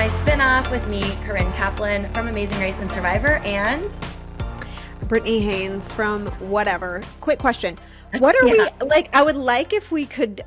my spinoff with me, Corinne Kaplan from Amazing Race and Survivor, and Britney Haynes from whatever. Quick question. What are we like? I would like if we could,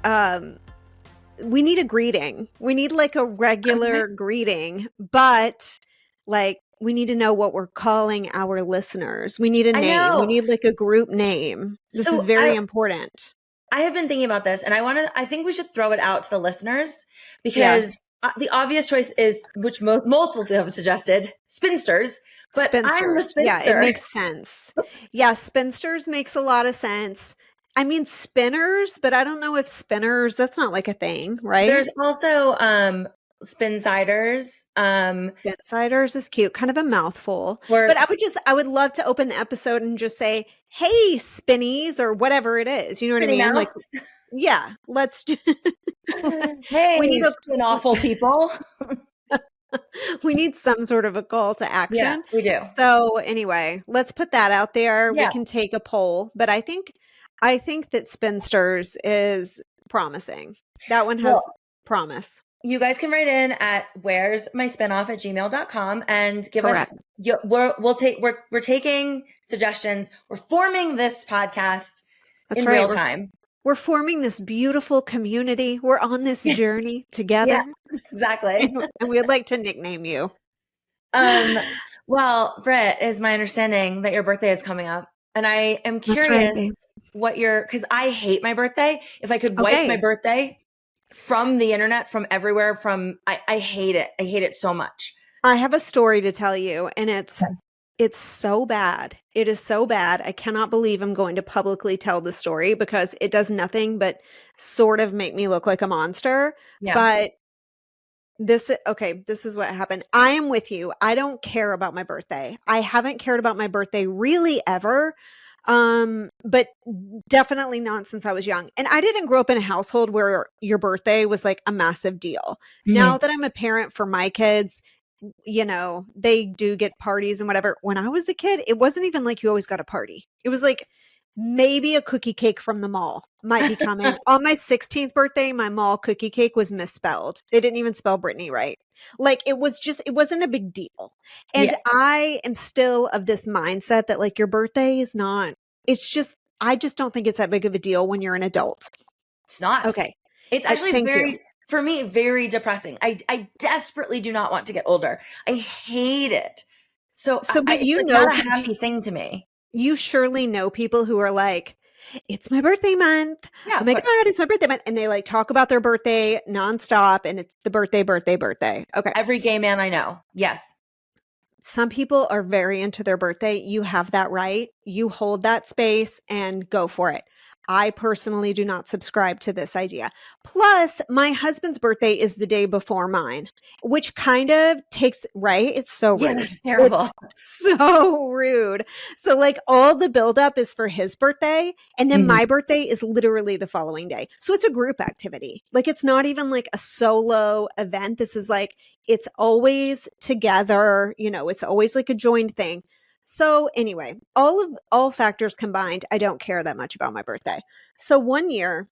we need a greeting. We need like a regular greeting, but like we need to know what we're calling our listeners. We need a name. We need like a group name. This is very important. I have been thinking about this and I think we should throw it out to the listeners because the obvious choice is, which multiple people have suggested, Spinsters. But I'm a spinster. Yeah, it makes sense. Yeah, Spinsters makes a lot of sense. I mean, spinners, but I don't know if spinners, that's not like a thing, right? There's also Spinsiders. Spinsiders is cute, kind of a mouthful. But I would love to open the episode and just say, hey, spinnies, or whatever it is. You know what I mean? Like, yeah, let's do hey, we need spin awful people. We need some sort of a call to action. Yeah, we do. So anyway, let's put that out there. Yeah. We can take a poll, but I think that Spinsters is promising. That one has promise. You guys can write in at where'smyspinoff@gmail.com and give us, we're taking suggestions. We're forming this podcast in real time. We're forming this beautiful community. We're on this journey together. Yeah, exactly. And we'd like to nickname you. Well, Britt, is my understanding that your birthday is coming up. And I am curious because I hate my birthday. If I could wipe my birthday from the internet, from everywhere, I hate it. I hate it so much. I have a story to tell you, and it's so bad. It is so bad. I cannot believe I'm going to publicly tell the story because it does nothing but sort of make me look like a monster. Yeah. But this is what happened. I am with you. I don't care about my birthday. I haven't cared about my birthday really ever. But definitely not since I was young. And I didn't grow up in a household where your birthday was like a massive deal. Mm-hmm. Now that I'm a parent for my kids, you know, they do get parties and whatever. When I was a kid, it wasn't even like you always got a party. It was like maybe a cookie cake from the mall might be coming. On my 16th birthday, my mall cookie cake was misspelled. They didn't even spell Britney right. Like it wasn't a big deal. And I am still of this mindset that like your birthday is not, I just don't think it's that big of a deal when you're an adult. It's not. Okay. It's actually for me, very depressing. I desperately do not want to get older. I hate it. But it's not a happy thing to me. You surely know people who are like, it's my birthday month. Yeah, oh my God, it's my birthday month. And they like talk about their birthday nonstop and it's the birthday. Okay. Every gay man I know. Yes. Some people are very into their birthday. You have that right. You hold that space and go for it. I personally do not subscribe to this idea. Plus, my husband's birthday is the day before mine, which kind of takes, right? It's so rude. Yeah, that's terrible. It's so rude. So like all the buildup is for his birthday. And then my birthday is literally the following day. So it's a group activity. Like it's not even like a solo event. This is like, it's always together. You know, it's always like a joined thing. So anyway, all factors combined, I don't care that much about my birthday. So one year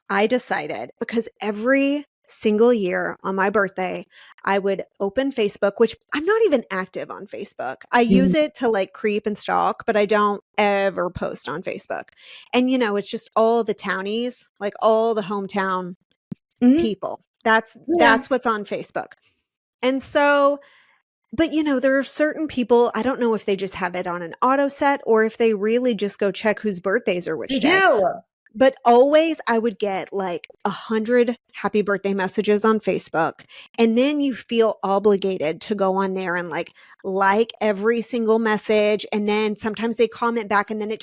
I decided, because every single year on my birthday, I would open Facebook, which I'm not even active on Facebook. I use it to like creep and stalk, but I don't ever post on Facebook. And you know, it's just all the townies, like all the hometown people. That's what's on Facebook. And so, but you know, there are certain people, I don't know if they just have it on an auto set or if they really just go check whose birthdays are which day. They do. But always I would get like 100 happy birthday messages on Facebook. And then you feel obligated to go on there and like every single message. And then sometimes they comment back and then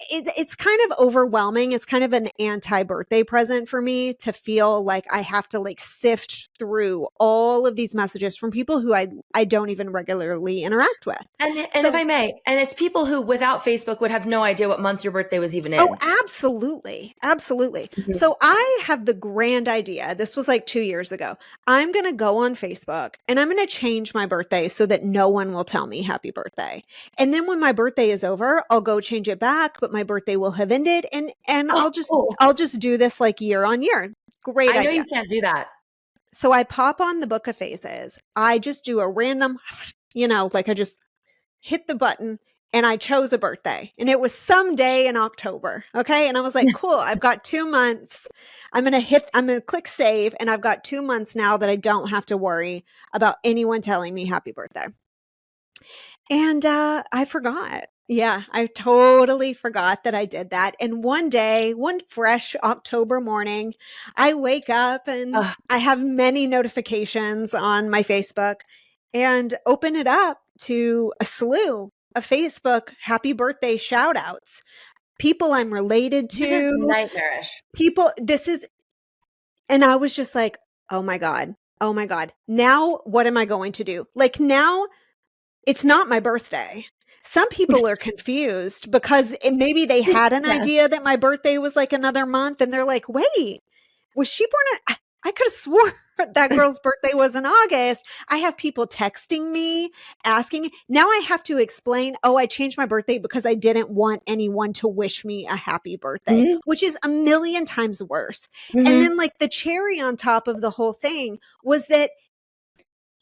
it's kind of overwhelming. It's kind of an anti-birthday present for me to feel like I have to like sift through all of these messages from people who I don't even regularly interact with. And so, if I may, and it's people who without Facebook would have no idea what month your birthday was even in. Oh, absolutely. Absolutely. Mm-hmm. So I have the grand idea. This was like 2 years ago. I'm going to go on Facebook and I'm going to change my birthday so that no one will tell me happy birthday. And then when my birthday is over, I'll go change it back, but my birthday will have ended and I'll just do this like year on year. Great idea. I know you can't do that. So I pop on the Book of Faces. I just do a random, like I just hit the button and I chose a birthday and it was some day in October. Okay. And I was like, cool, I've got 2 months. I'm going to click save. And I've got 2 months now that I don't have to worry about anyone telling me happy birthday. And I forgot. Yeah, I totally forgot that I did that. And one day, one fresh October morning, I wake up and I have many notifications on my Facebook and open it up to a slew of Facebook happy birthday shout outs. People I'm related to. This is nightmarish. And I was just like, oh my God. Now what am I going to do? Like now it's not my birthday. Some people are confused because maybe they had an idea that my birthday was like another month and they're like, wait, was she born? I could have swore that girl's birthday was in August. I have people texting me, asking me. Now I have to explain, I changed my birthday because I didn't want anyone to wish me a happy birthday, which is a million times worse. And then like the cherry on top of the whole thing was that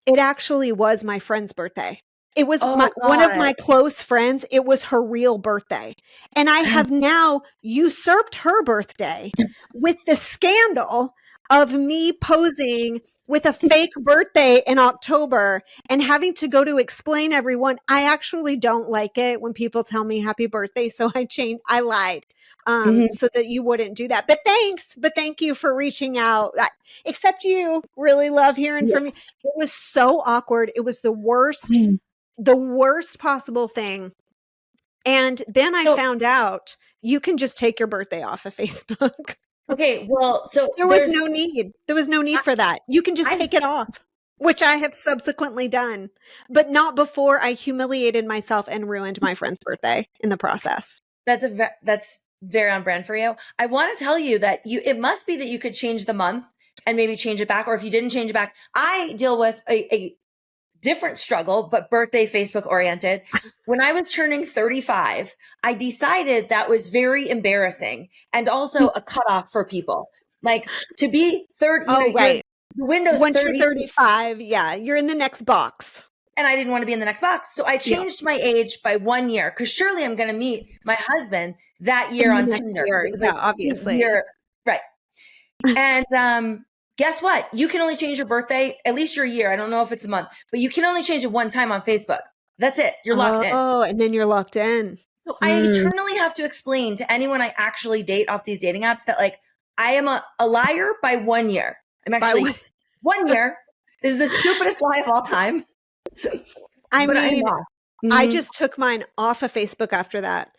it actually was my friend's birthday. It was one of my close friends. It was her real birthday. And I have now usurped her birthday with the scandal of me posing with a fake birthday in October and having to go to explain everyone. I actually don't like it when people tell me happy birthday. So I lied. So that you wouldn't do that. But thank you for reaching out. Except you really love hearing from me. It was so awkward. It was the worst possible thing. And then I found out you can just take your birthday off of Facebook. Okay, well, so there was no need. There was no need for that. You can just take it off, which I have subsequently done, but not before I humiliated myself and ruined my friend's birthday in the process. That's very on brand for you. I want to tell you that it must be that you could change the month and maybe change it back. Or if you didn't change it back, I deal with a different struggle, but birthday Facebook oriented. When I was turning 35, I decided that was very embarrassing and also a cutoff for people. Like to be 30, right. The window's once 30, you're 35, you're in the next box. And I didn't want to be in the next box. So I changed my age by 1 year because surely I'm going to meet my husband that year on Tinder. Obviously. Right. And guess what? You can only change your birthday, at least your year. I don't know if it's a month, but you can only change it one time on Facebook. That's it. You're locked in. Oh, and then you're locked in. So I eternally have to explain to anyone I actually date off these dating apps that like, I am a liar by 1 year. I'm actually 1 year. This is the stupidest lie of all time. I just took mine off of Facebook after that.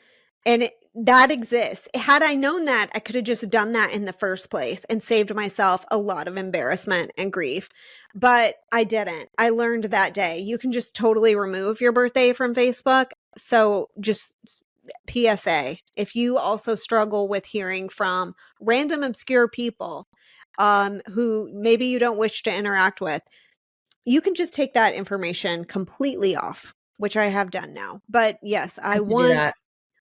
And that exists. Had I known that, I could have just done that in the first place and saved myself a lot of embarrassment and grief. But I didn't. I learned that day. You can just totally remove your birthday from Facebook. So just PSA, if you also struggle with hearing from random obscure people who maybe you don't wish to interact with, you can just take that information completely off, which I have done now. But yes, I once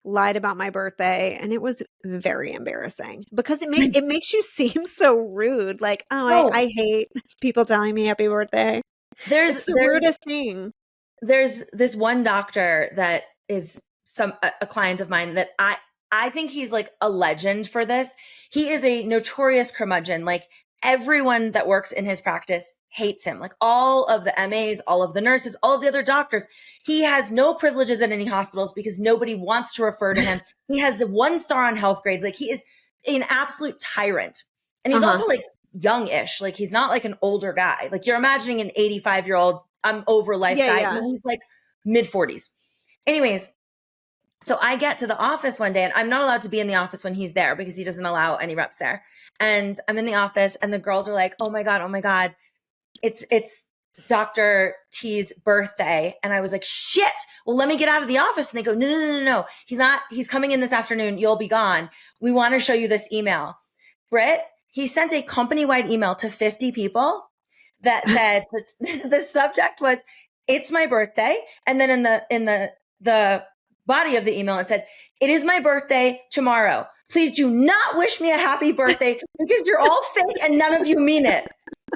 lied about my birthday and it was very embarrassing because it makes you seem so rude. Like, I hate people telling me happy birthday. It's the rudest thing. There's this one doctor that is a client of mine that I think he's like a legend for this. He is a notorious curmudgeon. Like everyone that works in his practice hates him. Like all of the MAs, all of the nurses, all of the other doctors. He has no privileges at any hospitals because nobody wants to refer to him. He has 1 star on health grades. Like he is an absolute tyrant. And he's also like young-ish. Like he's not like an older guy. Like you're imagining an 85-year-old, I'm over life guy. Yeah. He's like mid-40s. Anyways, so I get to the office one day and I'm not allowed to be in the office when he's there because he doesn't allow any reps there. And I'm in the office and the girls are like, oh my God. It's Dr. T's birthday. And I was like, shit, well, let me get out of the office. And they go, no. He's coming in this afternoon. You'll be gone. We want to show you this email. Britt, he sent a company-wide email to 50 people that said, the subject was, it's my birthday. And then in the body of the email, it said, it is my birthday tomorrow. Please do not wish me a happy birthday because you're all fake and none of you mean it.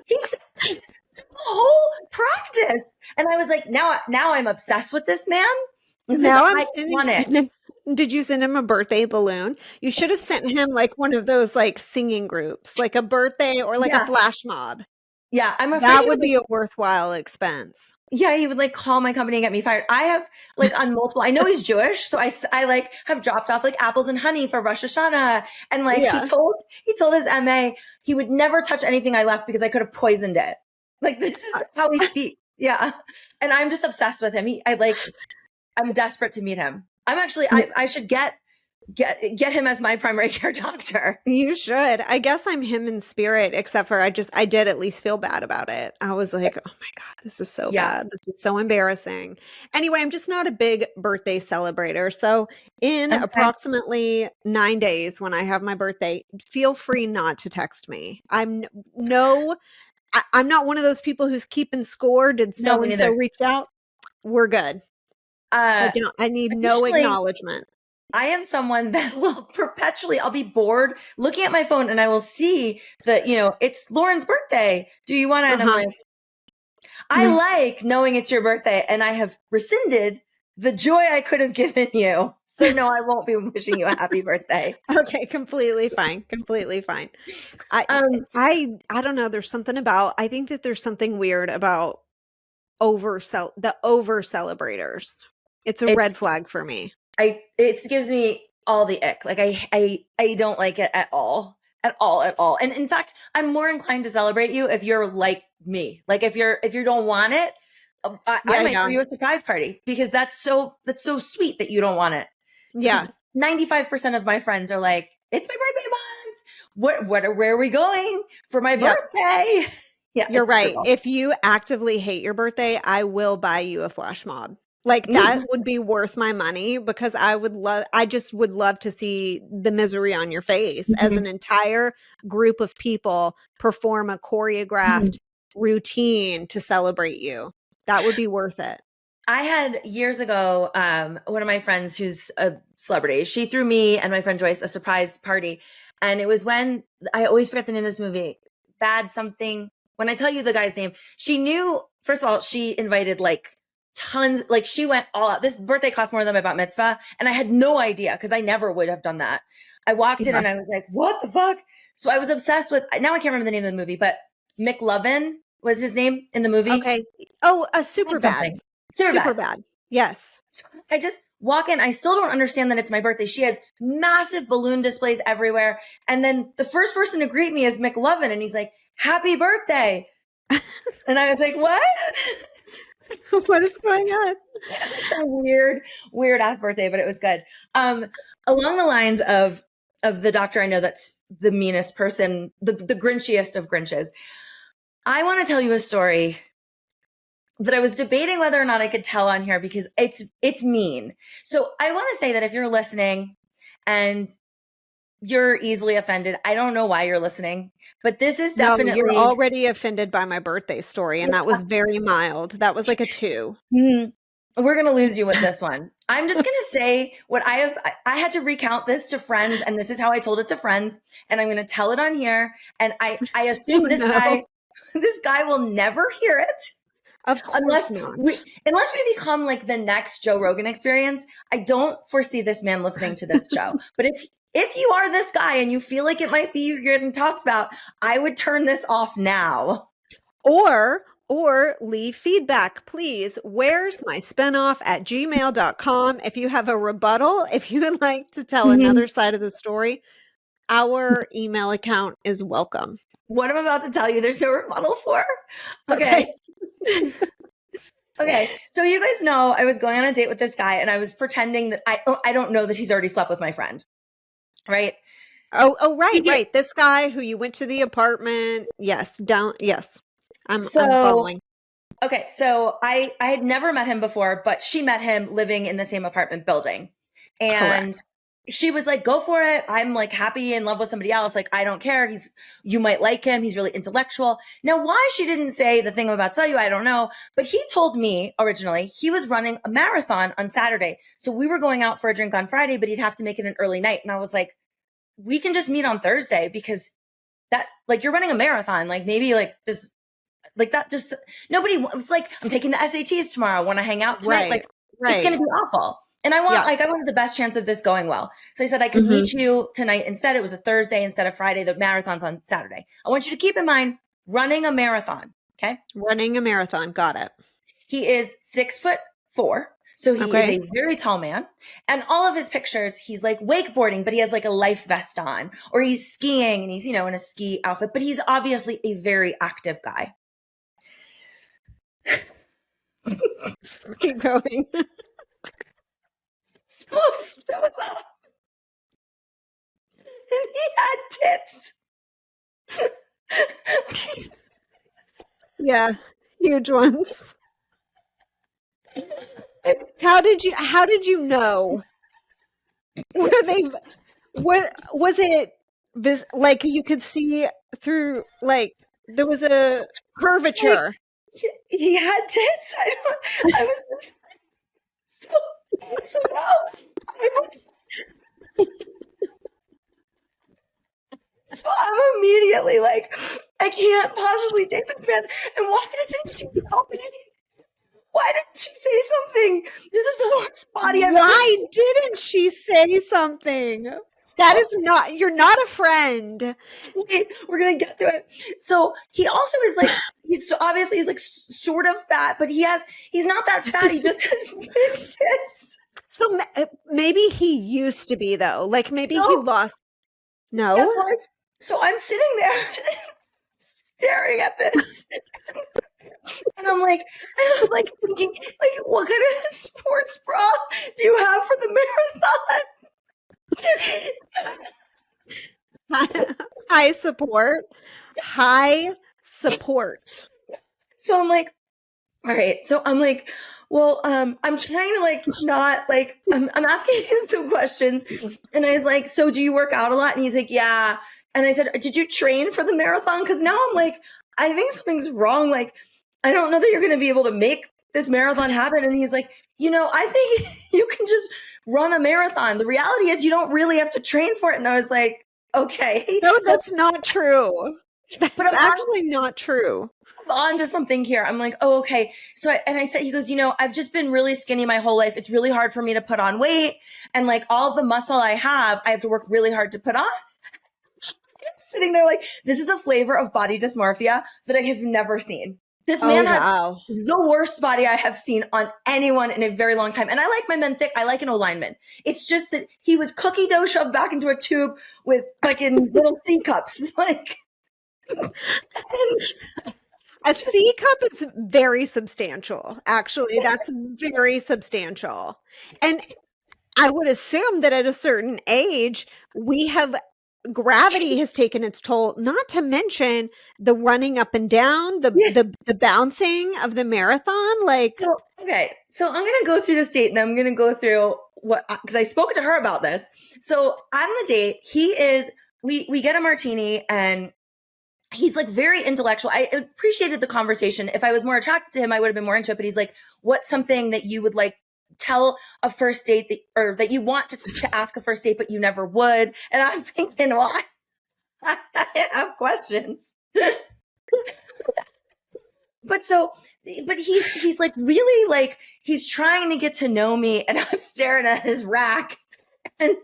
He said this whole practice. And I was like, now I'm obsessed with this man. Now I'm sending. Did you send him a birthday balloon? You should have sent him like one of those like singing groups, like a birthday or like a flash mob. Yeah, I'm afraid that would be a worthwhile expense. Yeah, he would like call my company and get me fired. I have like on multiple, I know he's Jewish, so I like have dropped off like apples and honey for Rosh Hashanah. And like he told his MA he would never touch anything I left because I could have poisoned it. Like this is how he speaks. Yeah. And I'm just obsessed with him. I'm desperate to meet him. I'm actually, I should get him as my primary care doctor. You should. I guess I'm him in spirit, except for I did at least feel bad about it. I was like, oh my God, this is so bad. This is so embarrassing. Anyway, I'm just not a big birthday celebrator. So in approximately 9 days when I have my birthday, feel free not to text me. I'm not one of those people who's keeping score. Did so-and-so reach out? We're good. I need no acknowledgement. I am someone that will perpetually, I'll be bored looking at my phone and I will see that, it's Lauren's birthday. Do you want to? And I'm like, I like knowing it's your birthday and I have rescinded the joy I could have given you. So no, I won't be wishing you a happy birthday. Okay. Completely fine. Completely fine. I don't know. I think that there's something weird about the over celebrators. It's a red flag for me. It gives me all the ick. Like I don't like it at all. And in fact, I'm more inclined to celebrate you if you're like me. Like if you don't want it, I might throw you a surprise party because that's so sweet that you don't want it. Yeah. 95% of my friends are like, it's my birthday month. Where are we going for my birthday? Yeah. You're right. Brutal. If you actively hate your birthday, I will buy you a flash mob. Like that would be worth my money because I just would love to see the misery on your face as an entire group of people perform a choreographed routine to celebrate you. That would be worth it. I had years ago, one of my friends who's a celebrity, she threw me and my friend Joyce a surprise party. And it was when, I always forget the name of this movie, Bad Something. When I tell you the guy's name, she knew, first of all, she invited like tons, like she went all out. This birthday cost more than my bat mitzvah. And I had no idea because I never would have done that. I walked in and I was like, what the fuck? So I was obsessed with, now I can't remember the name of the movie, but McLovin was his name in the movie. Okay. Oh, Superbad. Superbad. Yes. I just walk in. I still don't understand that it's my birthday. She has massive balloon displays everywhere. And then the first person to greet me is McLovin. And he's like, happy birthday. And I was like, what? What is going on? It's a weird ass birthday, but it was good. Along the lines of the doctor I know that's the meanest person, the Grinchiest of Grinches. I want to tell you a story that I was debating whether or not I could tell on here because it's mean. So I want to say that if you're listening and you're easily offended, I don't know why you're listening, but this is definitely... No, you're already offended by my birthday story, and that was very mild. That was like a 2. Mm-hmm. We're going to lose you with this one. I'm just going to say what I had to recount this to friends, and this is how I told it to friends, and I'm going to tell it on here, and I assume this guy will never hear it. Of course not. Unless we become like the next Joe Rogan Experience, I don't foresee this man listening to this show. But if you are this guy and you feel like it might be you're getting talked about, I would turn this off now. Or leave feedback, please. Where's my spinoff at gmail.com. If you have a rebuttal, if you would like to tell another side of the story, our email account is welcome. What I'm about to tell you, there's no rebuttal for. Okay. Okay. So you guys know I was going on a date with this guy and I was pretending that I don't know that he's already slept with my friend. Right. Oh, right. This guy who you went to the apartment. Yes. I'm following. Okay. So I had never met him before, but she met him living in the same apartment building. And correct. She was like, go for it. I'm like happy in love with somebody else. Like, I don't care. You might like him. He's really intellectual. Now, why she didn't say the thing I'm about to tell you, I don't know. But he told me originally he was running a marathon on Saturday. So we were going out for a drink on Friday, but he'd have to make it an early night. And I was like, we can just meet on Thursday because that, like, you're running a marathon. Like, maybe like this, like that, just nobody, it's like, I'm taking the SATs tomorrow. I want to hang out tonight. Like, it's going to be awful. And I wanted the best chance of this going well. So I said, I could meet you tonight instead. It was a Thursday instead of Friday. The marathon's on Saturday. I want you to keep in mind running a marathon. Okay. Running a marathon. Got it. He is 6'4". So he is a very tall man. And all of his pictures, he's like wakeboarding, but he has like a life vest on, or he's skiing and he's, you know, in a ski outfit, but he's obviously a very active guy. Keep going. So that was all. And he had tits. Yeah, huge ones. How did you know? What was it? This, like, you could see through, like, there was a curvature. He had tits. I was just so no. So I'm immediately like, I can't possibly date this man. And why didn't she help me? Why didn't she say something? This is the worst body I've ever seen. Why didn't she say something? That is not, you're not a friend. Wait, we're going to get to it. So he also is like, he's like sort of fat, but he's not that fat. He just has big tits. So maybe he used to be, though. Like, maybe he lost. No? Yeah, so I'm sitting there staring at this. And I'm like thinking, like, what kind of sports bra do you have for the marathon? High support. So I'm like, all right. So I'm like, well, I'm trying to like not like, I'm asking him some questions. And I was like, so do you work out a lot? And he's like, yeah. And I said, did you train for the marathon? Because now I'm like, I think something's wrong. Like, I don't know that you're going to be able to make this marathon happen. And he's like, you know, I think you can just run a marathon. The reality is you don't really have to train for it. And I was like, okay. No, that's not true. That's actually not true. On to something here. I'm like, oh, okay. So I said, he goes, you know, I've just been really skinny my whole life. It's really hard for me to put on weight. And like all of the muscle I have to work really hard to put on. I'm sitting there like, this is a flavor of body dysmorphia that I have never seen. This man had the worst body I have seen on anyone in a very long time. And I like my men thick. I like an O-lineman. It's just that he was cookie dough shoved back into a tube with like in little C cups. Like a C cup is very substantial. Actually, that's very substantial. And I would assume that at a certain age, gravity has taken its toll, not to mention the running up and down, the bouncing of the marathon. Like, okay. So I'm going to go through this date and I'm going to go through because I spoke to her about this. So on the date, we get a martini and he's like very intellectual. I appreciated the conversation. If I was more attracted to him, I would have been more into it, but he's like, what's something that you would like tell a first date that you want to ask a first date, but you never would. And I'm thinking, well, I have questions. But he's like really like, he's trying to get to know me and I'm staring at his rack and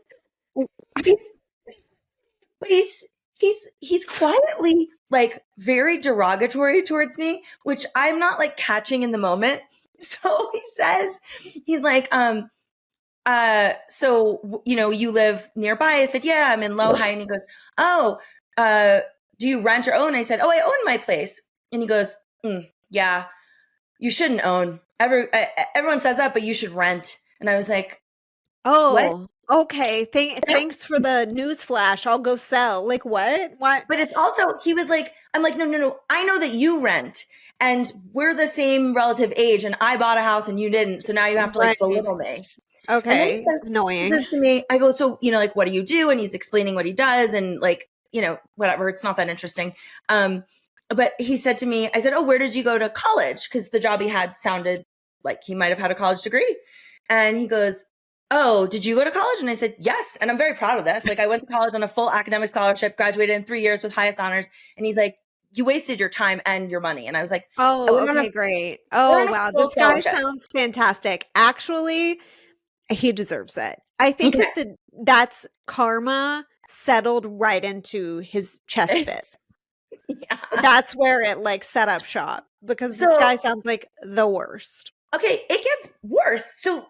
he's quietly like very derogatory towards me, which I'm not like catching in the moment. So he says, he's like, so, you know, you live nearby. I said, yeah, I'm in Lodi. And he goes, oh, do you rent or own? I said, oh, I own my place. And he goes, yeah, you shouldn't own. Everyone says that, but you should rent. And I was like, oh, what? Okay. Thanks for the news flash. I'll go sell. Like what? But it's also, he was like, I'm like, no. I know that you rent. And we're the same relative age, and I bought a house and you didn't. So now you have to like belittle me. Okay. And then he says, annoying. This to me, I go, so, you know, like, what do you do? And he's explaining what he does and like, you know, whatever. It's not that interesting. But he said to me, I said, oh, where did you go to college? Because the job he had sounded like he might have had a college degree. And he goes, oh, did you go to college? And I said, yes. And I'm very proud of this. Like I went to college on a full academic scholarship, graduated in 3 years with highest honors. And he's like, you wasted your time and your money. And I was like, oh, okay, great. Oh, wow. This guy sounds fantastic. Actually, he deserves it. I think that's karma settled right into his chest bit. Yeah. That's where it like set up shop because this guy sounds like the worst. Okay, it gets worse. So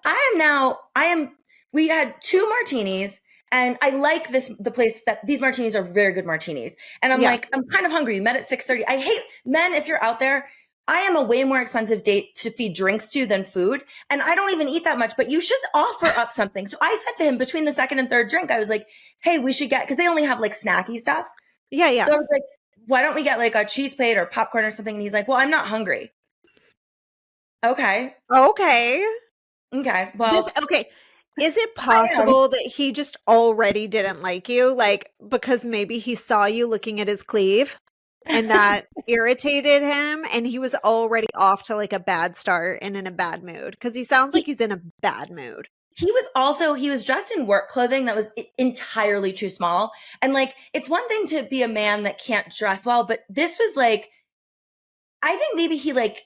we had 2 martinis and I like the place that these martinis are very good martinis. And I'm like, I'm kind of hungry. We met at 6:30. I hate men. If you're out there, I am a way more expensive date to feed drinks to than food. And I don't even eat that much, but you should offer up something. So I said to him between the second and third drink, I was like, hey, we should because they only have like snacky stuff. Yeah, yeah. So I was like, why don't we get like a cheese plate or popcorn or something? And he's like, well, I'm not hungry. Okay. Well, okay. Is it possible that he just already didn't like you? Like, because maybe he saw you looking at his cleave and that irritated him and he was already off to like a bad start and in a bad mood? Because he sounds like he's in a bad mood. He was dressed in work clothing that was entirely too small. And like, it's one thing to be a man that can't dress well, but this was like, I think maybe he like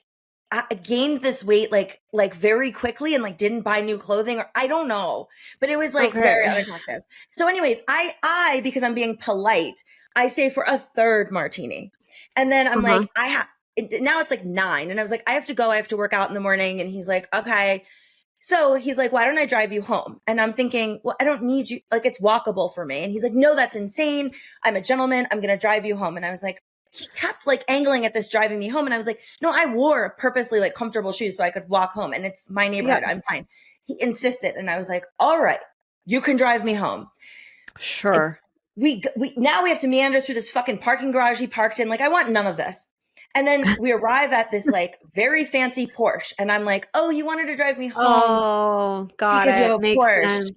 gained this weight like very quickly and like didn't buy new clothing or I don't know, but it was like very unattractive. So anyways, I, because I'm being polite, I stay for a third martini. And then I'm like, now it's like 9. And I was like, I have to go. I have to work out in the morning. And he's like, okay. So he's like, why don't I drive you home? And I'm thinking, well, I don't need you. Like, it's walkable for me. And he's like, no, that's insane. I'm a gentleman. I'm going to drive you home. And I was like, he kept like angling at this driving me home. And I was like, no, I wore purposely like comfortable shoes so I could walk home. And it's my neighborhood. Yeah. I'm fine. He insisted. And I was like, all right, you can drive me home. Sure. And we now we have to meander through this fucking parking garage he parked in. Like, I want none of this. And then we arrive at this like very fancy Porsche. And I'm like, oh, you wanted to drive me home. Oh, got because it. You have a Makes Porsche. Sense.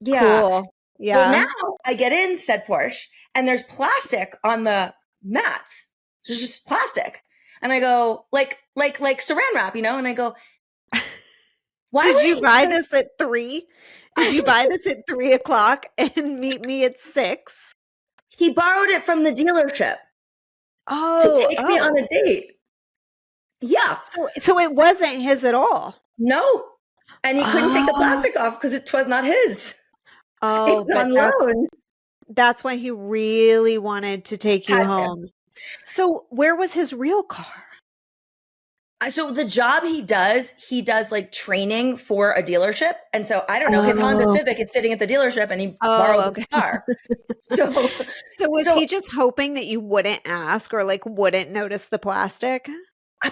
Yeah. Cool. Yeah. Well, now I get in said Porsche and there's plastic on the mats. There's just plastic. And I go, like saran wrap, you know? And I go, why did you buy this at 3? Did you buy this at 3 o'clock and meet me at 6? He borrowed it from the dealership. Oh, to take me on a date. Yeah. So it wasn't his at all. No. And he couldn't take the plastic off because it was not his. Oh, it's on loan. That's why he really wanted to take you home. So where was his real car? So the job he does like training for a dealership. And so I don't know, his Honda Civic is sitting at the dealership and he borrowed the car. So was he just hoping that you wouldn't ask or like wouldn't notice the plastic?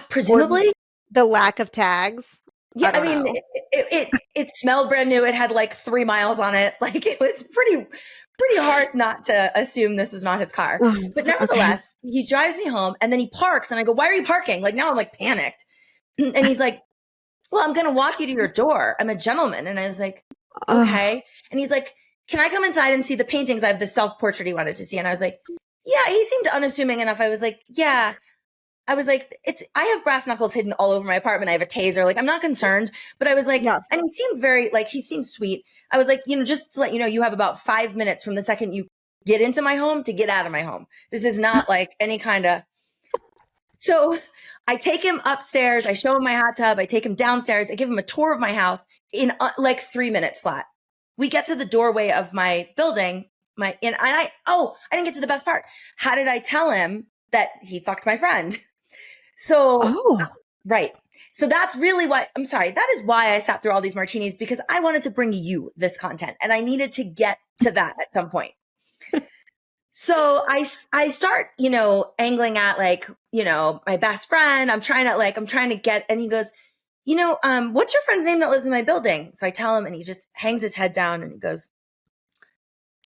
Presumably. Or the lack of tags? Yeah, I mean, it smelled brand new. It had like 3 miles on it. Like it was pretty hard not to assume this was not his car. But nevertheless, he drives me home and then he parks and I go, why are you parking? Like now I'm like panicked. And he's like, well, I'm going to walk you to your door. I'm a gentleman. And I was like, okay. And he's like, can I come inside and see the paintings? I have the self-portrait he wanted to see. And I was like, yeah, he seemed unassuming enough. I was like, yeah. I was like, I have brass knuckles hidden all over my apartment. I have a taser. Like, I'm not concerned. But I was like, and he seemed he seemed sweet. I was like, just to let you know, you have about 5 minutes from the second you get into my home to get out of my home. This is not like any kind of. So I take him upstairs. I show him my hot tub. I take him downstairs. I give him a tour of my house in like 3 minutes flat. We get to the doorway of my building. I didn't get to the best part. How did I tell him that he fucked my friend? So, right. So that's really that is why I sat through all these martinis, because I wanted to bring you this content and I needed to get to that at some point. So I start, angling at my best friend. I'm trying to get, and he goes, what's your friend's name that lives in my building? So I tell him and he just hangs his head down and he goes,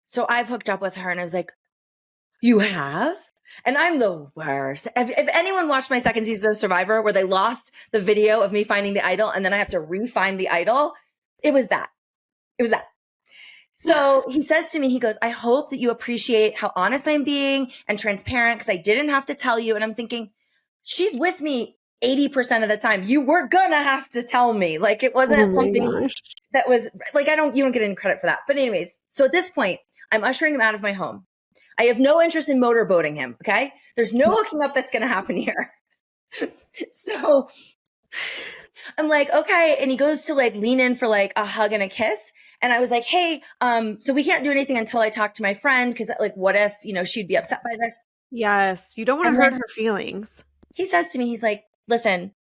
so I've hooked up with her. And I was like, you have? And I'm the worst. If anyone watched my second season of Survivor where they lost the video of me finding the idol and then I have to re-find the idol, it was that. So he says to me, he goes, I hope that you appreciate how honest I'm being and transparent because I didn't have to tell you. And I'm thinking, she's with me 80% of the time, you were gonna have to tell me. Like, it wasn't something that was like, you don't get any credit for that. But anyways, so at this point, I'm ushering him out of my home. I have no interest in motorboating him. Okay. There's no hooking up that's going to happen here. So I'm like, okay. And he goes to like lean in for like a hug and a kiss. And I was like, hey, so we can't do anything until I talk to my friend. Cause like, what if, she'd be upset by this? Yes. You don't want to hurt her feelings. He says to me, he's like, listen,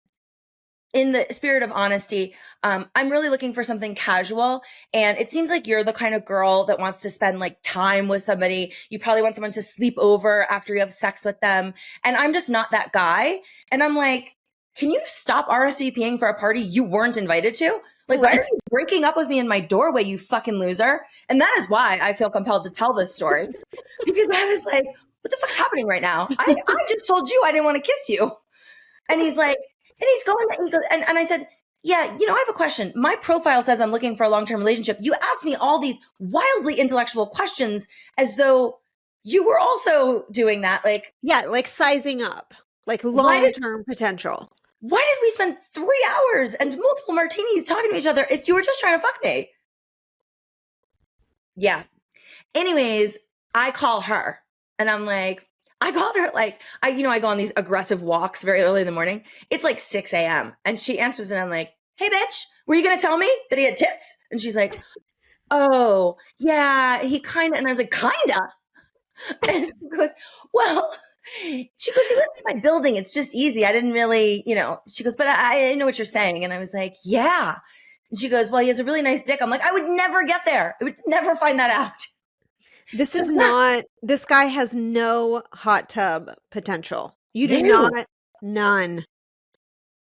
in the spirit of honesty, I'm really looking for something casual. And it seems like you're the kind of girl that wants to spend like time with somebody. You probably want someone to sleep over after you have sex with them. And I'm just not that guy. And I'm like, can you stop RSVPing for a party you weren't invited to? Like, why are you breaking up with me in my doorway, you fucking loser? And that is why I feel compelled to tell this story. Because I was like, what the fuck's happening right now? I just told you I didn't want to kiss you. And he's like, and he's going, and I said, yeah, I have a question. My profile says I'm looking for a long-term relationship. You asked me all these wildly intellectual questions as though you were also doing that. Like, yeah, like sizing up, like long-term potential. Why did we spend 3 hours and multiple martinis talking to each other if you were just trying to fuck me? Yeah. Anyways, I call her and I'm like, I called her like, I go on these aggressive walks very early in the morning. It's like 6 a.m. And she answers and I'm like, hey, bitch, were you going to tell me that he had tits? And she's like, oh, yeah, he kind of. And I was like, kinda. And she goes, well, he lives in my building. It's just easy. I didn't really, she goes, but I know what you're saying. And I was like, yeah. And she goes, well, he has a really nice dick. I'm like, I would never get there. I would never find that out. This guy has no hot tub potential. You do not, none.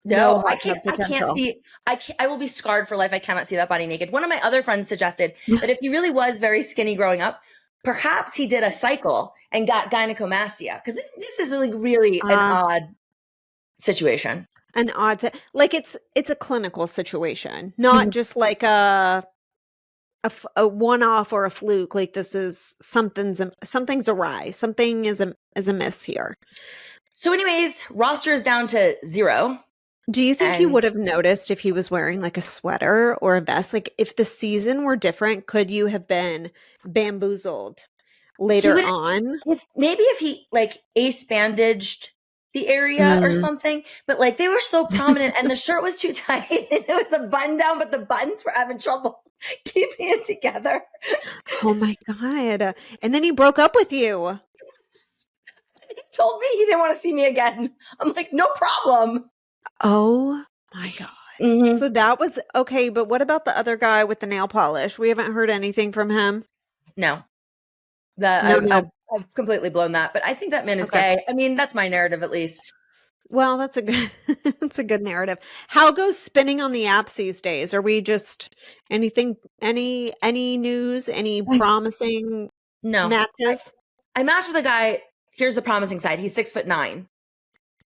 No, I can't see. I will be scarred for life. I cannot see that body naked. One of my other friends suggested that if he really was very skinny growing up, perhaps he did a cycle and got gynecomastia. Because this is like really an odd situation. Like it's a clinical situation, not just like a one-off or a fluke. Like this is something's awry. Something is amiss here. So anyways, roster is down to 0. Do you think you would have noticed if he was wearing like a sweater or a vest? Like if the season were different, could you have been bamboozled later on? If he like ace bandaged the area or something, but like they were so prominent and the shirt was too tight and it was a button down, but the buttons were having trouble keeping it together. Oh my God. And then he broke up with you. He told me he didn't want to see me again. I'm like, no problem. Oh my God. Mm-hmm. So that was okay. But what about the other guy with the nail polish? We haven't heard anything from him. No. I've completely blown that, but I think that man is gay. I mean, that's my narrative at least. Well, that's a good narrative. How goes spinning on the apps these days? Are we just any news, any promising matches? I matched with a guy. Here's the promising side. He's 6'9".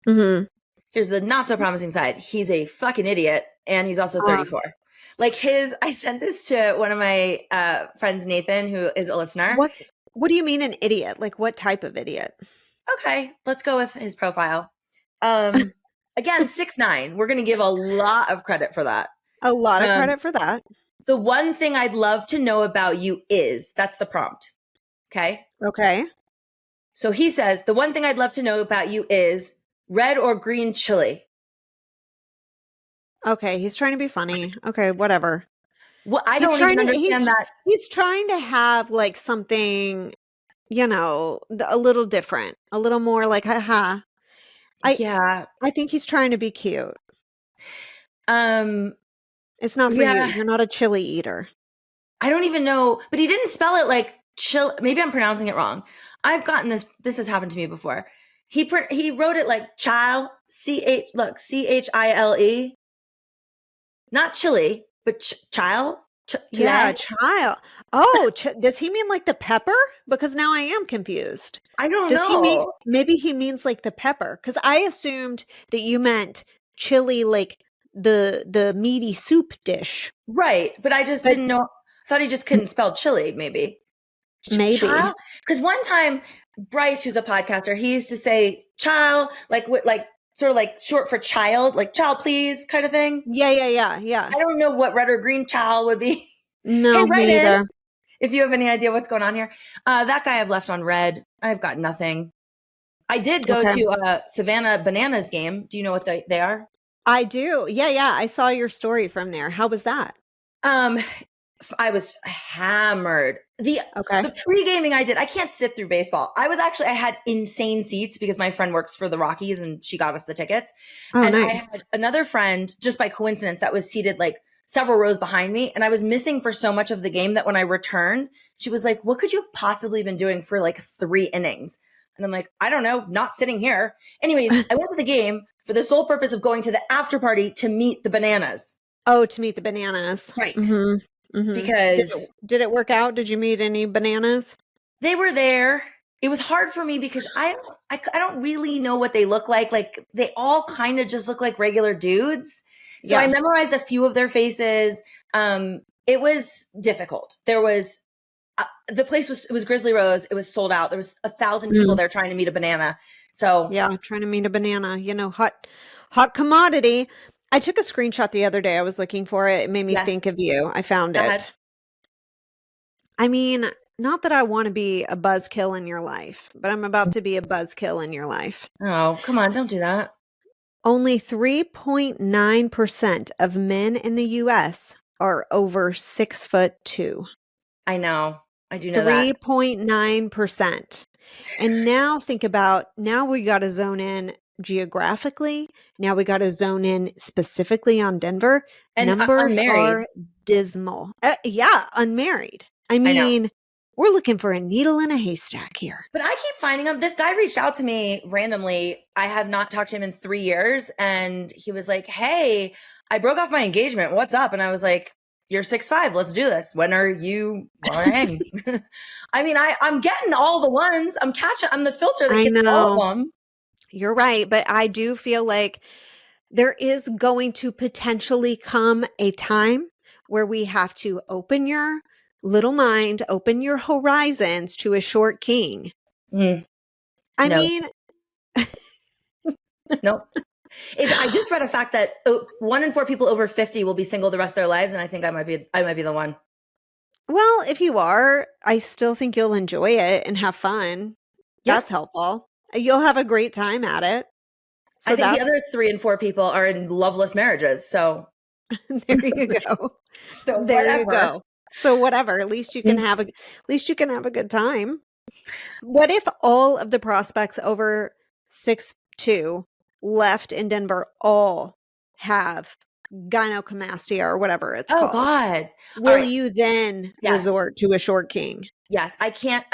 Mm-hmm. Here's the not so promising side. He's a fucking idiot and he's also 34. I sent this to one of my friends, Nathan, who is a listener. What do you mean an idiot? Like what type of idiot? Okay, let's go with his profile. Again, 6'9". We're going to give a lot of credit for that. A lot of credit for that. The one thing I'd love to know about you is, that's the prompt. Okay? Okay. So he says, the one thing I'd love to know about you is red or green chili. Okay, he's trying to be funny. Okay, whatever. Well, I don't even understand that. He's trying to have like something, a little different, a little more like, haha. I think he's trying to be cute. It's not for you. You're not a chili eater. I don't even know, but he didn't spell it like chill. Maybe I'm pronouncing it wrong. I've gotten this. This has happened to me before. He wrote it like child, CHILE, not chili, but child. Child. Oh, does he mean like the pepper? Because now I am confused. I don't know. Maybe he means like the pepper. Because I assumed that you meant chili, like the meaty soup dish. Right, but I just didn't know. I thought he just couldn't spell chili. Maybe. Because one time Bryce, who's a podcaster, he used to say child like sort of like short for child, like child please kind of thing. Yeah. I don't know what red or green child would be. No, Hey, me either. If you have any idea what's going on here. That guy I've left on red. I've got nothing. I did go to Savannah Bananas game. Do you know what they are? I do. Yeah. I saw your story from there. How was that? I was hammered. The pre-gaming I did, I can't sit through baseball. I had insane seats because my friend works for the Rockies and she got us the tickets. And nice. I had another friend, just by coincidence, that was seated like several rows behind me. And I was missing for so much of the game that when I returned, she was like, what could you have possibly been doing for like 3 innings? And I'm like, I don't know, not sitting here. Anyways, I went to the game for the sole purpose of going to the after party to meet the bananas. Oh, to meet the bananas. Right. Mm-hmm. Mm-hmm. Because did it work out? Did you meet any bananas? They were there. It was hard for me because I don't really know what they look like. Like they all kind of just look like regular dudes. So I memorized a few of their faces. It was difficult. There was the place was Grizzly Rose. It was sold out. There was 1,000 people there trying to meet a banana. So yeah, trying to meet a banana. You know, hot commodity. I took a screenshot the other day. I was looking for it. It made me think of you. I found it. I mean, not that I want to be a buzzkill in your life, but I'm about to be a buzzkill in your life. Oh, come on. Don't do that. Only 3.9% of men in the U.S. are over 6'2". I know. I do know that. 3.9%. And now think about, now we got to zone in geographically. Now we got to zone in specifically on Denver. And numbers are dismal. Unmarried. I mean, we're looking for a needle in a haystack here. But I keep finding him. This guy reached out to me randomly. I have not talked to him in 3 years. And he was like, hey, I broke off my engagement. What's up? And I was like, you're 6'5". Let's do this. When are you hang? I mean, I'm getting all the ones. I'm the filter that gets all of them. You're right. But I do feel like there is going to potentially come a time where we have to open your little mind, open your horizons to a short king. I mean, nope. I just read a fact that 1 in 4 people over 50 will be single the rest of their lives. And I think I might be the one. Well, if you are, I still think you'll enjoy it and have fun. Yeah. That's helpful. You'll have a great time at it. So I think the other 3 and 4 people are in loveless marriages. So there you go. So there you go. So whatever, at least you can have a good time. What if all of the prospects over 6'2" left in Denver all have gynecomastia or whatever it's called? Oh God. Will you then resort to a short king? Yes. I can't.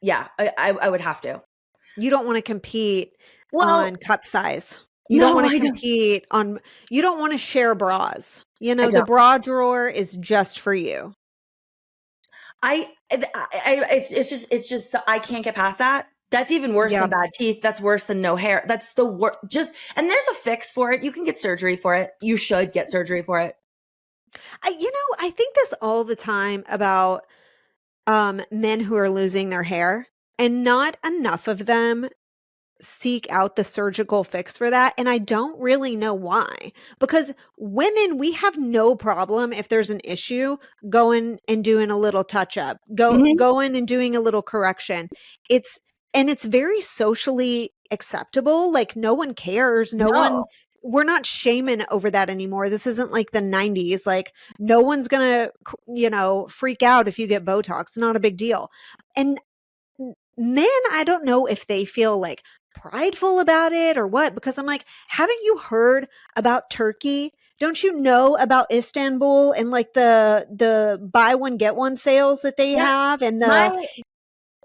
Yeah, I would have to. You don't want to compete on cup size. You don't want to compete on, you don't want to share bras. You know, the bra drawer is just for you. It's just, I can't get past that. That's even worse than bad teeth. That's worse than no hair. That's the worst. And there's a fix for it. You can get surgery for it. You should get surgery for it. I think this all the time about men who are losing their hair, and not enough of them seek out the surgical fix for that. And I don't really know why, because women, we have no problem if there's an issue going and doing a little touch up, going and doing a little correction. It's very socially acceptable. Like no one cares. No one, we're not shaming over that anymore. This isn't like the 90s. Like no one's going to, freak out if you get Botox. It's not a big deal. And men, I don't know if they feel like prideful about it or what, because I'm like, haven't you heard about Turkey? Don't you know about Istanbul and like the buy one get one sales that they have? And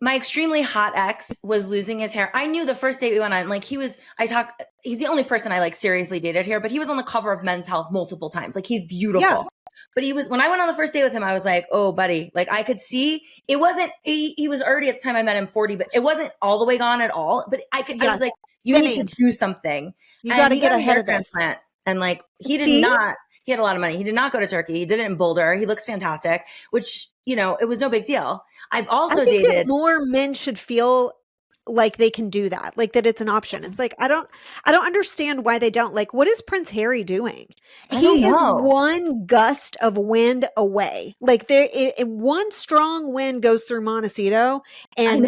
my extremely hot ex was losing his hair. I knew the first date we went on, like he's the only person I like seriously dated here, but he was on the cover of Men's Health multiple times. Like he's beautiful. Yeah. But when I went on the first date with him, I was like, oh, buddy, like I could see it wasn't, he was already at the time I met him 40, but it wasn't all the way gone at all. But I was like, you need to do something. You got to get ahead of this. And like, he had a lot of money. He did not go to Turkey. He did it in Boulder. He looks fantastic, which, it was no big deal. I've also dated. More men should feel like they can do that, like that it's an option. It's like I don't understand why they don't. Like, what is Prince Harry doing? He is one gust of wind away. Like one strong wind goes through Montecito, and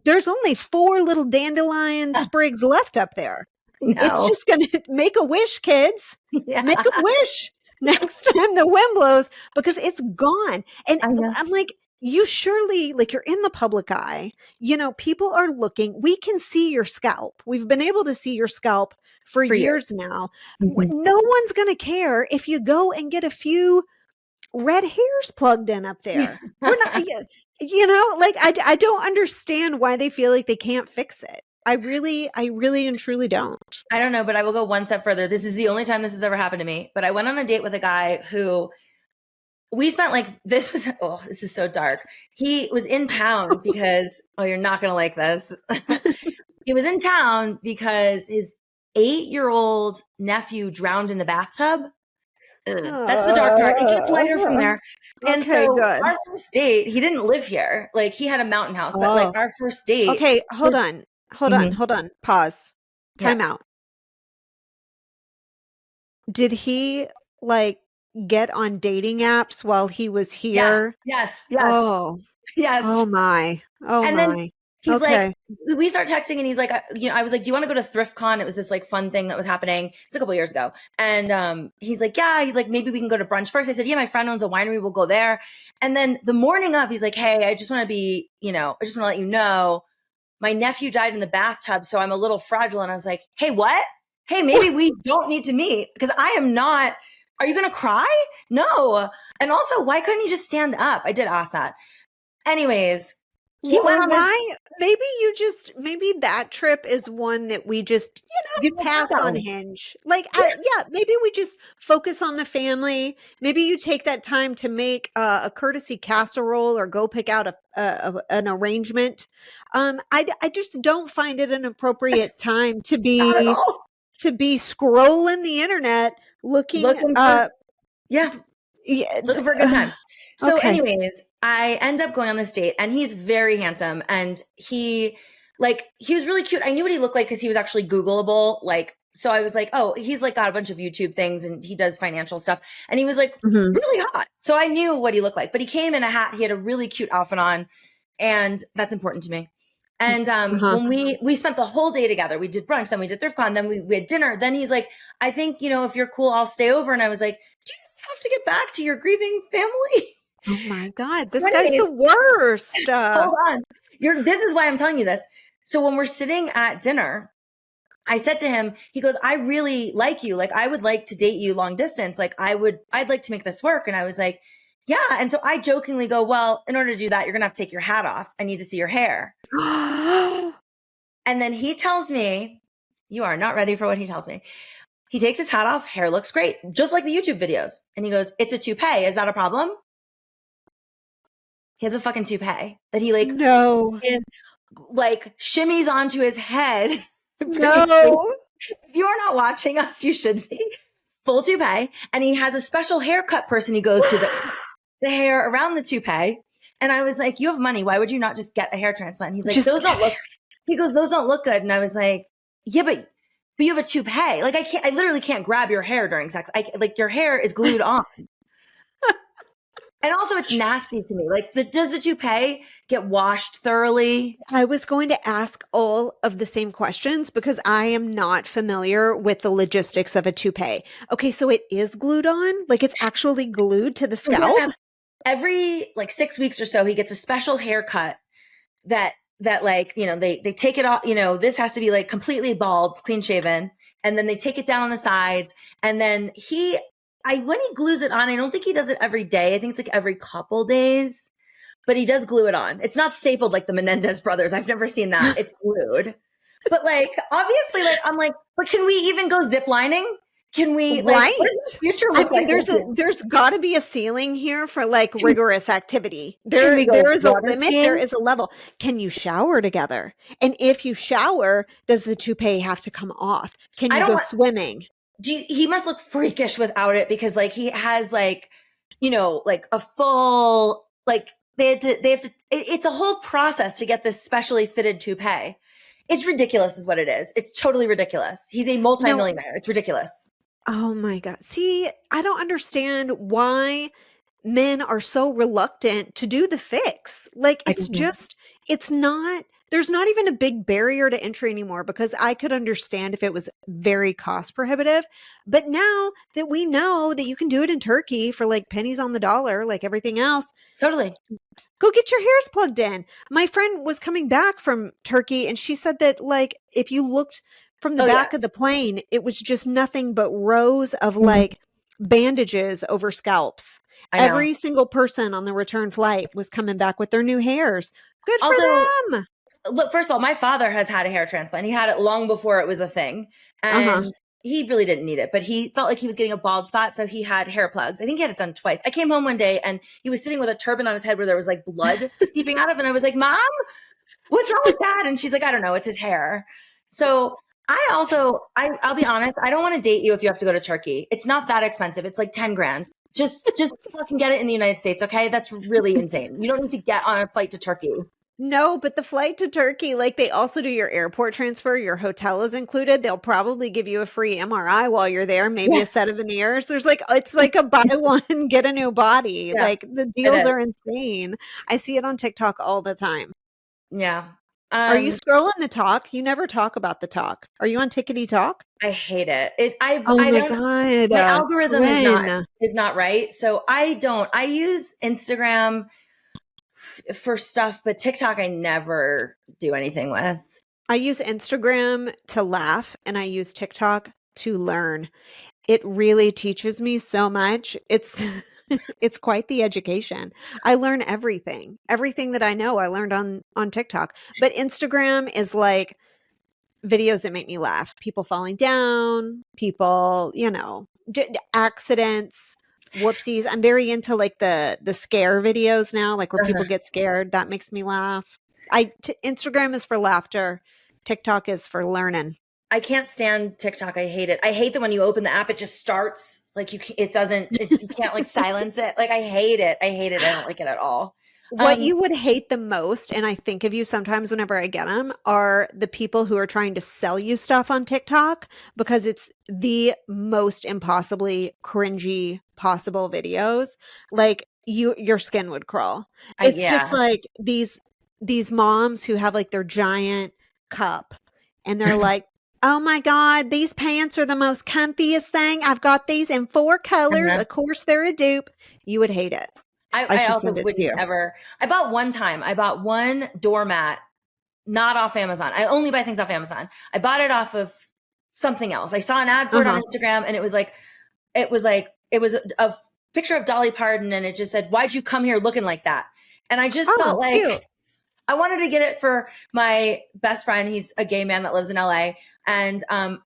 there's only 4 little dandelion sprigs left up there. It's just gonna make a wish, kids. Make a wish next time the wind blows, because it's gone. And I'm like, you surely, like, you're in the public eye, you know, people are looking, we can see your scalp. We've been able to see your scalp for years now. No one's going to care if you go and get a few red hairs plugged in up there. We're not, you know, like, I don't understand why they feel like they can't fix it. I really and truly don't. I don't know, but I will go one step further. This is the only time this has ever happened to me, but I went on a date with a guy who we spent this is so dark. He was in town because, you're not going to like this. He was in town because his 8-year-old nephew drowned in the bathtub. That's the dark part. It gets lighter from there. And our first date, he didn't live here. Like, he had a mountain house, but like our first date. Okay, hold on. Pause. Time out. Did he like get on dating apps while he was here? Yes. Oh, yes. Oh my. Then he's like, we start texting and he's like, I was like, do you want to go to ThriftCon? It was this like fun thing that was happening. It's a couple years ago. And he's like, yeah. He's like, maybe we can go to brunch first. I said, yeah, my friend owns a winery. We'll go there. And then the morning of, he's like, hey, I just want to let you know, my nephew died in the bathtub, so I'm a little fragile. And I was like, hey, what? Hey, maybe we don't need to meet, because I am not. Are you going to cry? No. And also, why couldn't you just stand up? I did ask that. Anyways, he went on maybe that trip is one that we just, pass on Hinge. Like, maybe we just focus on the family. Maybe you take that time to make a courtesy casserole or go pick out an arrangement. I just don't find it an appropriate time to be scrolling the internet looking for a good time. So anyways, I end up going on this date, and he's very handsome, and he was really cute. I knew what he looked like because he was actually Googleable. Like, so I was like, oh, he's like got a bunch of YouTube things and he does financial stuff. And he was like really hot. So I knew what he looked like, but he came in a hat. He had a really cute outfit on, and that's important to me. And when we spent the whole day together, we did brunch, then we did ThriftCon, then we had dinner. Then he's like, I think, if you're cool, I'll stay over. And I was like, do you have to get back to your grieving family? Oh my God, this guy's the worst. Hold on. This is why I'm telling you this. So when we're sitting at dinner, I said to him, he goes, I really like you. Like, I would like to date you long distance. Like, I'd like to make this work. And I was like, yeah. And so I jokingly go, well, in order to do that, you're going to have to take your hat off. I need to see your hair. And then he tells me, you are not ready for what he tells me. He takes his hat off. Hair looks great. Just like the YouTube videos. And he goes, it's a toupee. Is that a problem? He has a fucking toupee that he shimmies onto his head. No. If you are not watching us, you should be. Full toupee. And he has a special haircut person who goes to the hair around the toupee. And I was like, you have money. Why would you not just get a hair transplant? And he's like, those don't look good. And I was like, yeah, but you have a toupee. Like, I literally can't grab your hair during sex. Your hair is glued on. And also, it's nasty to me. Like, does the toupee get washed thoroughly? I was going to ask all of the same questions because I am not familiar with the logistics of a toupee. Okay, so it is glued on? Like, it's actually glued to the scalp? Every 6 weeks or so, he gets a special haircut that they take it off. This has to be completely bald, clean shaven, and then they take it down on the sides, and then when he glues it on, I don't think he does it every day. I think it's every couple days, but he does glue it on. It's not stapled like the Menendez brothers. I've never seen that. It's glued. But obviously, I'm like, but can we even go zip lining? Can we, right? What does the future look like? There's gotta be a ceiling here for rigorous activity. There is a limit. There is a level. Can you shower together? And if you shower, does the toupee have to come off? Can you go swimming? He must look freakish without it because he has a full, they have to, it's a whole process to get this specially fitted toupee. It's ridiculous is what it is. It's totally ridiculous. He's a multimillionaire. It's ridiculous. Oh my God. See, I don't understand why men are so reluctant to do the fix. Like, it's not, there's not even a big barrier to entry anymore, because I could understand if it was very cost prohibitive. But now that we know that you can do it in Turkey for like pennies on the dollar, like everything else. Totally. Go get your hairs plugged in. My friend was coming back from Turkey and she said that, like, if you looked from the back of the plane, it was just nothing but rows of like bandages over scalps. Every single person on the return flight was coming back with their new hairs. Good for them. Look, first of all, my father has had a hair transplant. He had it long before it was a thing. And he really didn't need it, but he felt like he was getting a bald spot. So he had hair plugs. I think he had it done twice. I came home one day and he was sitting with a turban on his head where there was like blood seeping out of it. And I was like, Mom, what's wrong with that? And she's like, I don't know. It's his hair. So I'll be honest. I don't want to date you if you have to go to Turkey. It's not that expensive. It's like 10 grand. Just fucking get it in the United States. Okay. That's really insane. You don't need to get on a flight to Turkey. No, but the flight to Turkey, like, they also do your airport transfer. Your hotel is included. They'll probably give you a free MRI while you're there, maybe a set of veneers. There's like, it's like a buy one, get a new body. Yeah, like, the deals are insane. I see it on TikTok all the time. Yeah. Are you scrolling the talk? You never talk about the talk. Are you on Tickety Talk? I hate it. God. My algorithm is not right. So I use Instagram for stuff, but TikTok I never do anything with. I use Instagram to laugh and I use TikTok to learn. It really teaches me so much. It's quite the education. I learn everything that I know I learned on TikTok. But Instagram is like videos that make me laugh. People falling down, people, accidents, whoopsies. I'm very into like the scare videos now, like where people get scared. That makes me laugh. Instagram is for laughter. TikTok is for learning. I can't stand TikTok. I hate it. I hate that when you open the app, it just starts like you can't like silence it. Like I hate it. I don't like it at all. What you would hate the most, and I think of you sometimes whenever I get them, are the people who are trying to sell you stuff on TikTok, because it's the most impossibly cringy possible videos. Like your skin would crawl. It's just like these moms who have like their giant cup and they're like, oh my God, these pants are the most comfiest thing. I've got these in 4 colors. Of course, they're a dupe. You would hate it. I also wouldn't ever. I bought one doormat, not off Amazon. I only buy things off Amazon. I bought it off of something else. I saw an ad for it on Instagram, and it was a picture of Dolly Parton, and it just said, "Why'd you come here looking like that?" And I just felt like cute. I wanted to get it for my best friend. He's a gay man that lives in LA, and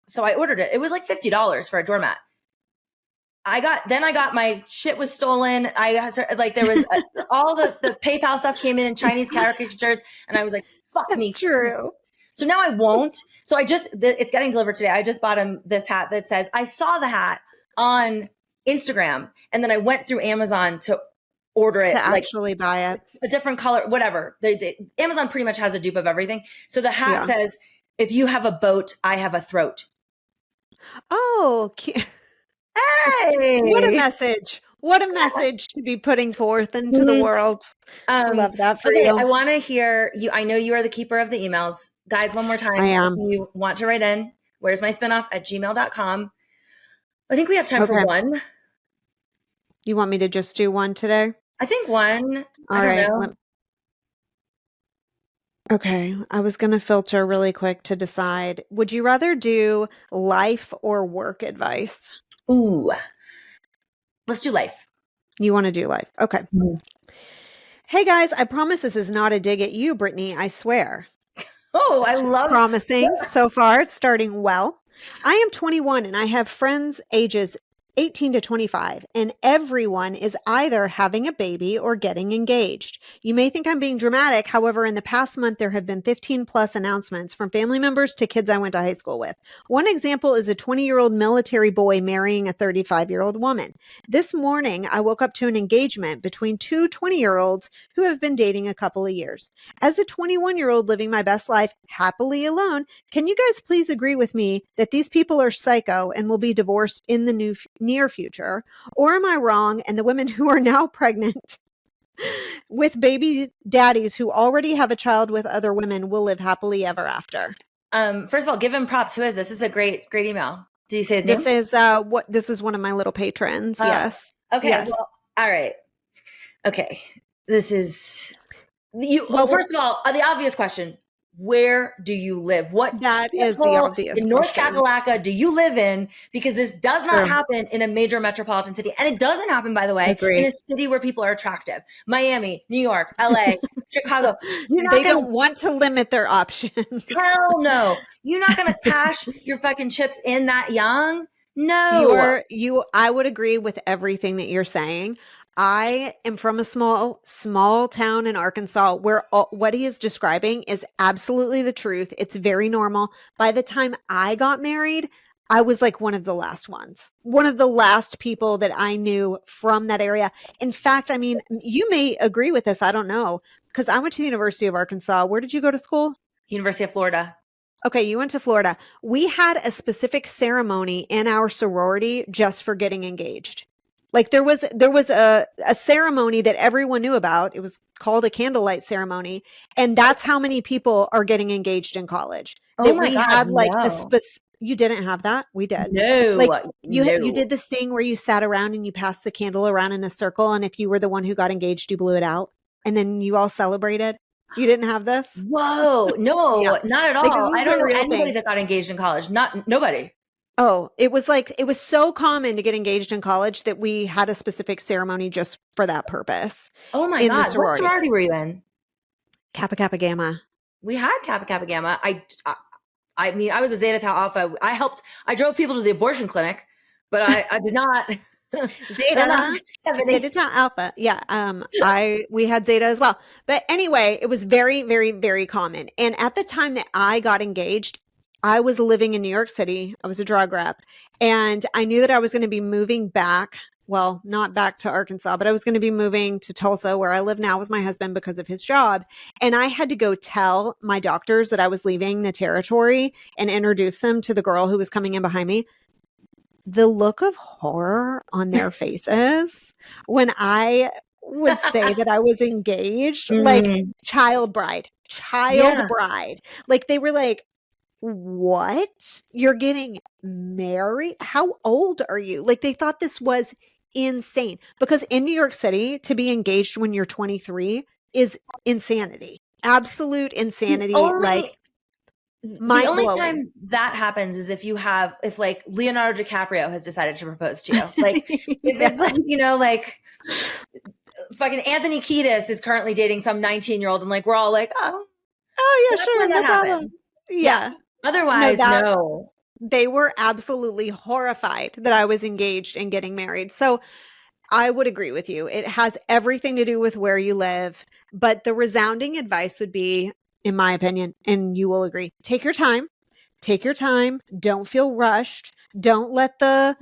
so I ordered it. It was like $50 for a doormat. I got my shit was stolen. There was all the PayPal stuff came in Chinese caricatures, and I was like, "Fuck me." True. So now I won't. So it's getting delivered today. I just bought him this hat that says, I saw the hat on Instagram, and then I went through Amazon to order it, to actually buy it, a different color, whatever. Amazon pretty much has a dupe of everything. So the hat says, "If you have a boat, I have a throat." Oh, hey! What a message! What a message to be putting forth into the world. I love that for you. I want to hear you. I know you are the keeper of the emails. Guys, one more time. I am. If you want to write in, where's my spinoff at gmail.com. I think we have time for one. You want me to just do one today? I think one. All right. Okay. I was going to filter really quick to decide. Would you rather do life or work advice? Ooh. Let's do life. You want to do life. Okay. Mm-hmm. Hey guys, I promise this is not a dig at you, Britney. I swear. Oh, I love promising so far. It's starting well. I am 21 and I have friends ages 18 to 25, and everyone is either having a baby or getting engaged. You may think I'm being dramatic. However, in the past month, there have been 15 plus announcements from family members to kids I went to high school with. One example is a 20-year-old military boy marrying a 35-year-old woman. This morning, I woke up to an engagement between two 20-year-olds who have been dating a couple of years. As a 21-year-old living my best life happily alone, can you guys please agree with me that these people are psycho and will be divorced in the near future? Or am I wrong? And the women who are now pregnant with baby daddies who already have a child with other women will live happily ever after. First of all, give him props. Who is this? This is a great email. Do you say his name? This is one of my little patrons. Yes. Okay. Yes. Well, all right. Okay. This is you. Well, first of all, the obvious question: where do you live? What that is the obvious in North Kakalaka do you live in? Because this does not happen in a major metropolitan city. And it doesn't happen, by the way, in a city where people are attractive. Miami, New York, LA, Chicago. They don't want to limit their options. Hell no. You're not going to cash your fucking chips in that young. No. I would agree with everything that you're saying. I am from a small town in Arkansas where what he is describing is absolutely the truth. It's very normal. By the time I got married, I was like one of the last ones, one of the last people that I knew from that area. In fact, I mean, you may agree with this. I don't know, because I went to the University of Arkansas. Where did you go to school? University of Florida. Okay, you went to Florida. We had a specific ceremony in our sorority just for getting engaged. Like there was a ceremony that everyone knew about. It was called a candlelight ceremony. And that's how many people are getting engaged in college. Oh my God, no. You didn't have that? We did. No. Like you did this thing where you sat around and you passed the candle around in a circle. And if you were the one who got engaged, you blew it out. And then you all celebrated. You didn't have this? Whoa. No, not at all. I don't know anybody that got engaged in college. Nobody. Oh, it was so common to get engaged in college that we had a specific ceremony just for that purpose. Oh my God. What sorority were you in? Kappa Kappa Gamma. We had Kappa Kappa Gamma. I mean, I was a Zeta Tau Alpha. I drove people to the abortion clinic, but I did not. Zeta Tau Alpha. Yeah. We had Zeta as well. But anyway, it was very, very, very common. And at the time that I got engaged, I was living in New York City. I was a drug rep. And I knew that I was going to be moving back. Well, not back to Arkansas, but I was going to be moving to Tulsa, where I live now with my husband because of his job. And I had to go tell my doctors that I was leaving the territory and introduce them to the girl who was coming in behind me. The look of horror on their faces when I would say that I was engaged, like child bride. Like they were like, what? You're getting married? How old are you? Like they thought this was insane, because in New York City, to be engaged when you're 23 is insanity. Absolute insanity. The only time that happens is if like Leonardo DiCaprio has decided to propose to you. Like if it's like, like fucking Anthony Kiedis is currently dating some 19-year-old and like we're all like, oh yeah, sure, no problem. Yeah. Otherwise, no. They were absolutely horrified that I was engaged and getting married. So I would agree with you. It has everything to do with where you live. But the resounding advice would be, in my opinion, and you will agree, take your time. Take your time. Don't feel rushed. Don't let the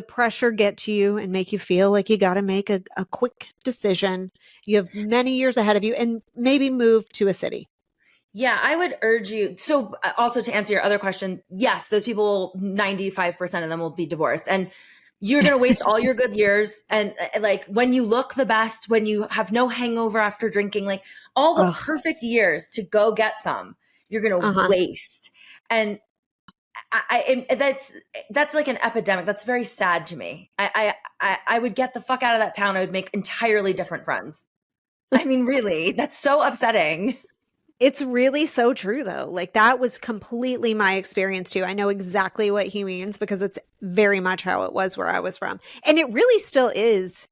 pressure get to you and make you feel like you got to make a quick decision. You have many years ahead of you, and maybe move to a city. Yeah, I would urge you. So also to answer your other question, yes, those people, 95% of them will be divorced. And you're going to waste all your good years. And like when you look the best, when you have no hangover after drinking, like all the perfect years to go get some, you're going to waste. And that's like an epidemic. That's very sad to me. I would get the fuck out of that town. I would make entirely different friends. I mean, really, that's so upsetting. It's really so true, though. Like that was completely my experience too. I know exactly what he means because it's very much how it was where I was from. And it really still is,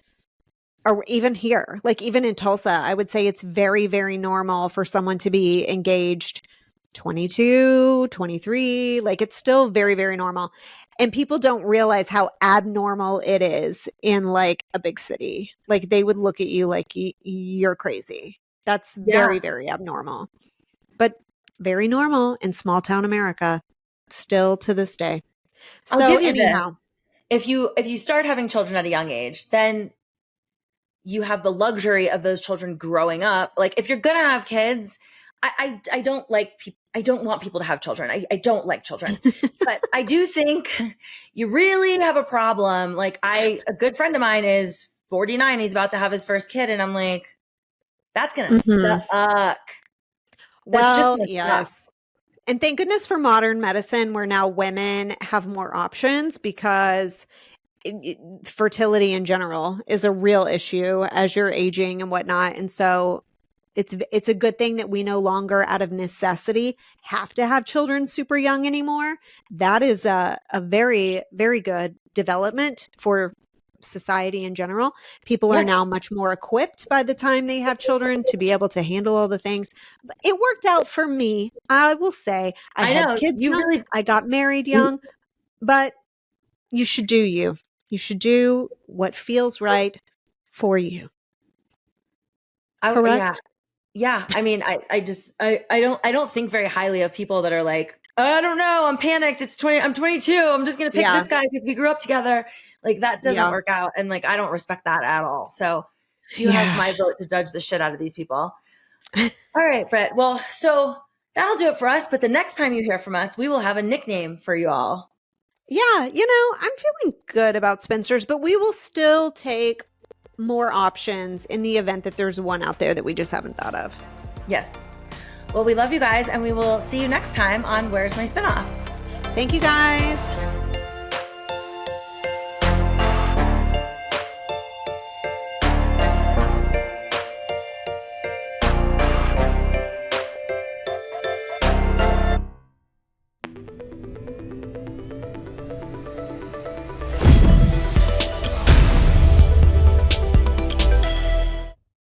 or even here, like even in Tulsa, I would say it's very, very normal for someone to be engaged 22, 23. Like it's still very, very normal. And people don't realize how abnormal it is in like a big city. Like they would look at you like you're crazy. That's very, very abnormal. But very normal in small town America still to this day. So I'll give you anyhow, this. If you start having children at a young age, then you have the luxury of those children growing up. Like if you're going to have kids, I don't like people. I don't want people to have children. I don't like children, but I do think you really have a problem. Like a good friend of mine is 49. He's about to have his first kid. And I'm like, that's going to suck. Well, yes. And thank goodness for modern medicine where now women have more options because fertility in general is a real issue as you're aging and whatnot. And so it's a good thing that we no longer out of necessity have to have children super young anymore. That is a very, very good development for society in general. People are now much more equipped by the time they have children to be able to handle all the things. It worked out for me. I will say I had kids young. I got married young, but you should do you. You should do what feels right for you. Correct? Yeah. I mean, I don't think very highly of people that are like, I don't know, I'm panicked. I'm 22. I'm just going to pick this guy because we grew up together. Like that doesn't work out. And like, I don't respect that at all. So you have my vote to judge the shit out of these people. All right, Brett. Well, so that'll do it for us. But the next time you hear from us, we will have a nickname for you all. Yeah. I'm feeling good about Spinsters, but we will still take more options in the event that there's one out there that we just haven't thought of. Yes. Well, we love you guys, and we will see you next time on Where's My Spinoff? Thank you, guys.